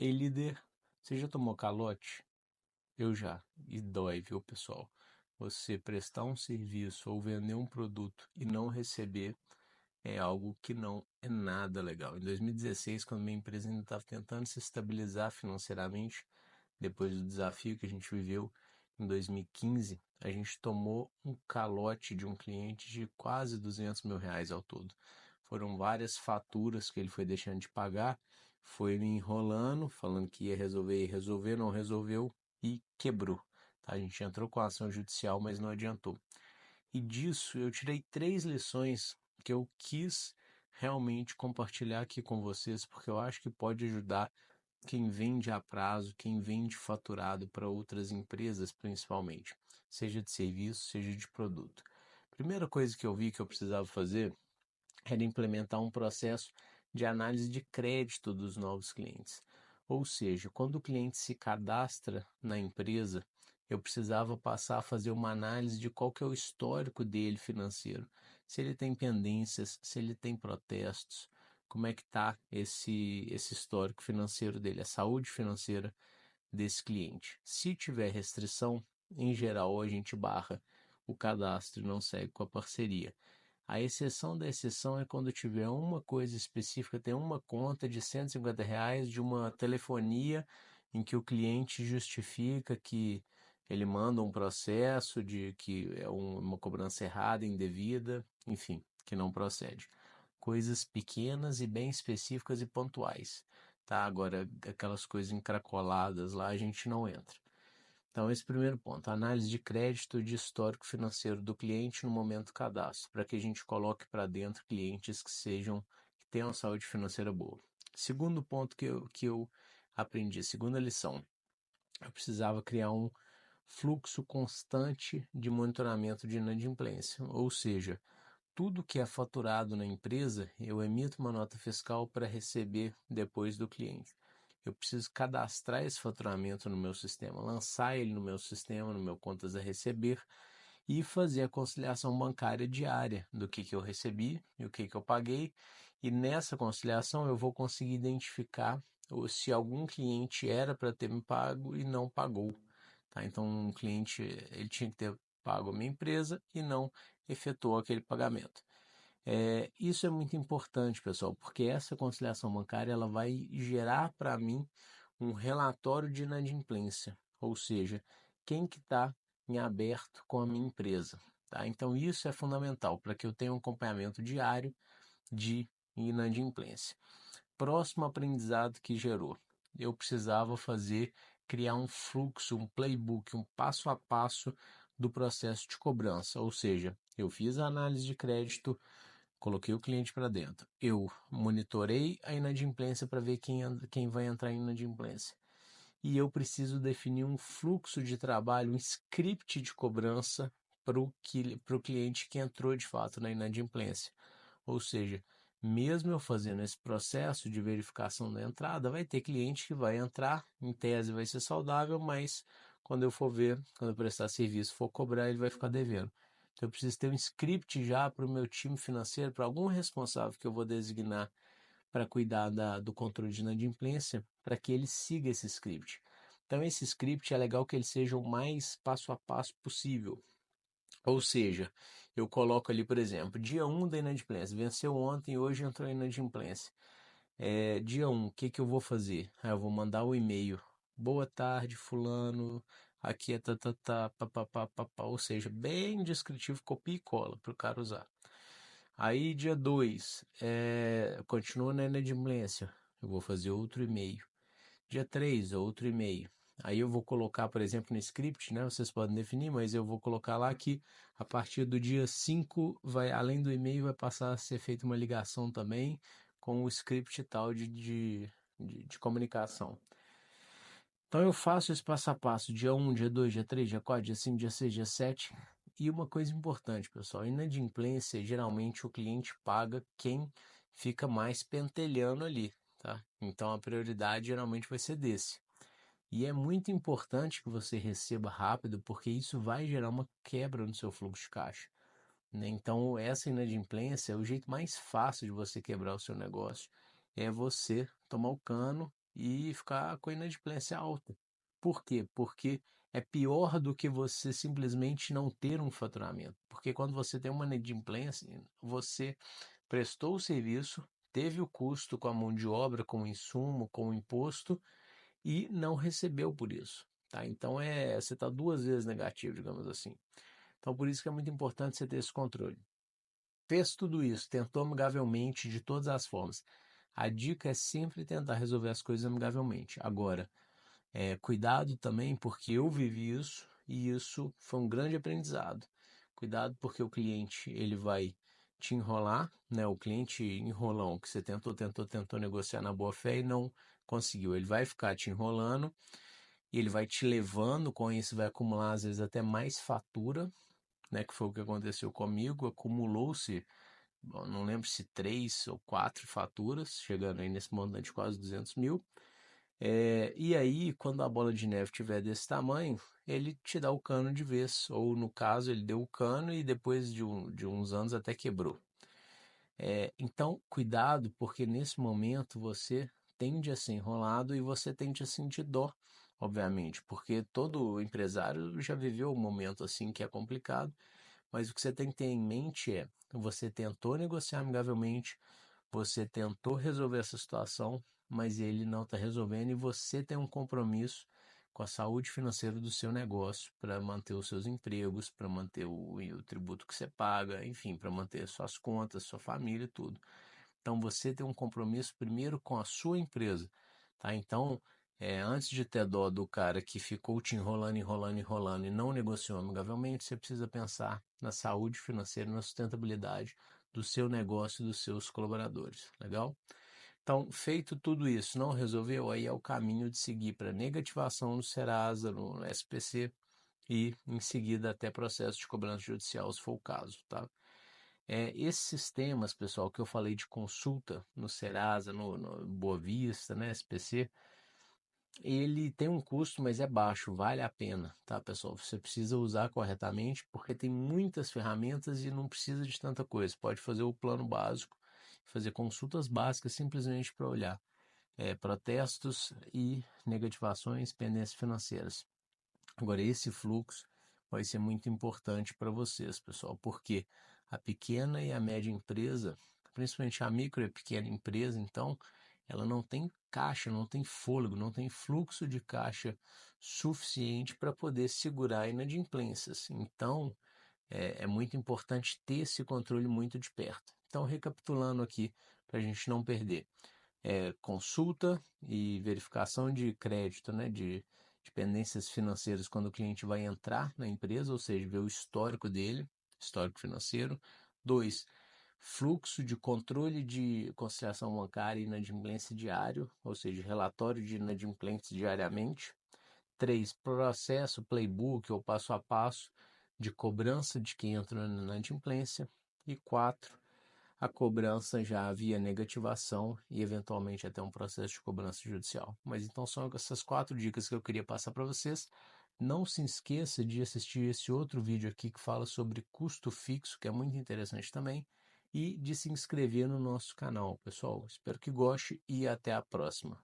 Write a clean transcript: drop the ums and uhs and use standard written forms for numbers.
Ei, líder, você já tomou calote? Eu já. E dói, viu, pessoal? Você prestar um serviço ou vender um produto e não receber é algo que não é nada legal. Em 2016, quando minha empresa ainda estava tentando se estabilizar financeiramente, depois do desafio que a gente viveu em 2015, a gente tomou um calote de um cliente de quase R$ 200 mil ao todo. Foram várias faturas que ele foi deixando de pagar, foi me enrolando, falando que ia resolver, não resolveu e quebrou. Tá? A gente entrou com a ação judicial, mas não adiantou. E disso eu tirei 3 lições que eu quis realmente compartilhar aqui com vocês, porque eu acho que pode ajudar quem vende a prazo, quem vende faturado para outras empresas, principalmente, seja de serviço, seja de produto. Primeira coisa que eu vi que eu precisava fazer era implementar um processo de análise de crédito dos novos clientes. Ou seja, quando o cliente se cadastra na empresa, eu precisava passar a fazer uma análise de qual que é o histórico dele financeiro. Se ele tem pendências, se ele tem protestos, como é que está esse histórico financeiro dele, a saúde financeira desse cliente. Se tiver restrição, em geral a gente barra o cadastro e não segue com a parceria. A exceção da exceção é quando tiver uma coisa específica, tem uma conta de R$ 150 de uma telefonia em que o cliente justifica que ele manda um processo de que é uma cobrança errada, indevida, enfim, que não procede. Coisas pequenas e bem específicas e pontuais, tá? Agora, aquelas coisas encracoladas lá a gente não entra. Então, esse primeiro ponto, análise de crédito e de histórico financeiro do cliente no momento do cadastro, para que a gente coloque para dentro clientes que tenham saúde financeira boa. Segundo ponto que eu aprendi, segunda lição, eu precisava criar um fluxo constante de monitoramento de inadimplência, ou seja, tudo que é faturado na empresa, eu emito uma nota fiscal para receber depois do cliente. Eu preciso cadastrar esse faturamento no meu sistema, lançar ele no meu sistema, no meu contas a receber e fazer a conciliação bancária diária do que eu recebi e o que eu paguei. E nessa conciliação eu vou conseguir identificar se algum cliente era para ter me pago e não pagou. Tá? Então, um cliente ele tinha que ter pago a minha empresa e não efetuou aquele pagamento. Isso é muito importante, pessoal, porque essa conciliação bancária ela vai gerar para mim um relatório de inadimplência, ou seja, quem que está em aberto com a minha empresa. Tá? Então isso é fundamental para que eu tenha um acompanhamento diário de inadimplência. Próximo aprendizado que gerou, eu precisava criar um fluxo, um playbook, um passo a passo do processo de cobrança, ou seja, eu fiz a análise de crédito, coloquei o cliente para dentro. Eu monitorei a inadimplência para ver quem vai entrar em inadimplência. E eu preciso definir um fluxo de trabalho, um script de cobrança para o cliente que entrou de fato na inadimplência. Ou seja, mesmo eu fazendo esse processo de verificação da entrada, vai ter cliente que vai entrar, em tese vai ser saudável, mas quando eu for ver, quando eu prestar serviço, for cobrar, ele vai ficar devendo. Então eu preciso ter um script já para o meu time financeiro, para algum responsável que eu vou designar para cuidar do controle de inadimplência, para que ele siga esse script. Então esse script é legal que ele seja o mais passo a passo possível. Ou seja, eu coloco ali, por exemplo, dia 1 da inadimplência, venceu ontem e hoje entrou em inadimplência. Dia 1, o que que eu vou fazer? Eu vou mandar o e-mail. Boa tarde, fulano. Aqui é papapá, papá. Ou seja, bem descritivo, copia e cola para o cara usar. Aí, dia 2, continua na inadimplência. Eu vou fazer outro e-mail. Dia 3, outro e-mail. Aí eu vou colocar, por exemplo, no script, né? Vocês podem definir, mas eu vou colocar lá que a partir do dia 5, além do e-mail, vai passar a ser feita uma ligação também com o script tal de comunicação. Então eu faço esse passo a passo, dia 1, dia 2, dia 3, dia 4, dia 5, dia 6, dia 7. E uma coisa importante, pessoal, inadimplência, geralmente o cliente paga quem fica mais pentelhando ali, tá? Então a prioridade geralmente vai ser desse. E é muito importante que você receba rápido, porque isso vai gerar uma quebra no seu fluxo de caixa, né? Então, essa inadimplência é o jeito mais fácil de você quebrar o seu negócio. É você tomar o cano e ficar com a inadimplência alta. Por quê? Porque é pior do que você simplesmente não ter um faturamento. Porque quando você tem uma inadimplência, você prestou o serviço, teve o custo com a mão de obra, com o insumo, com o imposto e não recebeu por isso. Tá? Então você está duas vezes negativo, digamos assim. Então por isso que é muito importante você ter esse controle. Fez tudo isso, tentou amigavelmente de todas as formas. A dica é sempre tentar resolver as coisas amigavelmente. Agora, cuidado também, porque eu vivi isso e isso foi um grande aprendizado. Cuidado porque o cliente ele vai te enrolar, né? O cliente enrolão que você tentou negociar na boa fé e não conseguiu. Ele vai ficar te enrolando e ele vai te levando, com isso vai acumular às vezes até mais fatura, né? Que foi o que aconteceu comigo, acumulou-se, não lembro se 3 ou 4 faturas, chegando aí nesse montante de quase 200 mil. E aí, quando a bola de neve tiver desse tamanho, ele te dá o cano de vez. Ou no caso, ele deu o cano e depois de uns anos até quebrou. Então, cuidado, porque nesse momento você tende a ser enrolado e você tende a sentir dó, obviamente, porque todo empresário já viveu um momento assim que é complicado, mas o que você tem que ter em mente é: você tentou negociar amigavelmente, você tentou resolver essa situação, mas ele não está resolvendo e você tem um compromisso com a saúde financeira do seu negócio para manter os seus empregos, para manter o tributo que você paga, enfim, para manter suas contas, sua família e tudo. Então você tem um compromisso primeiro com a sua empresa, tá? Então, antes de ter dó do cara que ficou te enrolando e não negociou amigavelmente, você precisa pensar na saúde financeira, na sustentabilidade do seu negócio e dos seus colaboradores, legal? Então, feito tudo isso, não resolveu, aí é o caminho de seguir para negativação no Serasa, no SPC e em seguida até processo de cobrança judicial, se for o caso, tá? Esses sistemas, pessoal, que eu falei de consulta no Serasa, no Boa Vista, né, SPC, ele tem um custo, mas é baixo, vale a pena, tá, pessoal? Você precisa usar corretamente, porque tem muitas ferramentas e não precisa de tanta coisa. Pode fazer o plano básico, fazer consultas básicas simplesmente para olhar protestos e negativações, pendências financeiras. Agora, esse fluxo vai ser muito importante para vocês, pessoal, porque a pequena e a média empresa, principalmente a micro e pequena empresa, então, ela não tem caixa, não tem fôlego, não tem fluxo de caixa suficiente para poder segurar inadimplências. Então, é muito importante ter esse controle muito de perto. Então, recapitulando aqui, para a gente não perder consulta e verificação de crédito, né, de dependências financeiras quando o cliente vai entrar na empresa, ou seja, ver o histórico dele, histórico financeiro. 2, fluxo de controle de conciliação bancária e inadimplência diário, ou seja, relatório de inadimplência diariamente. 3, processo, playbook ou passo a passo de cobrança de quem entrou na inadimplência. E 4, a cobrança já via negativação e eventualmente até um processo de cobrança judicial. Mas então são essas 4 dicas que eu queria passar para vocês. Não se esqueça de assistir esse outro vídeo aqui que fala sobre custo fixo, que é muito interessante também, e de se inscrever no nosso canal, pessoal. Espero que goste e até a próxima.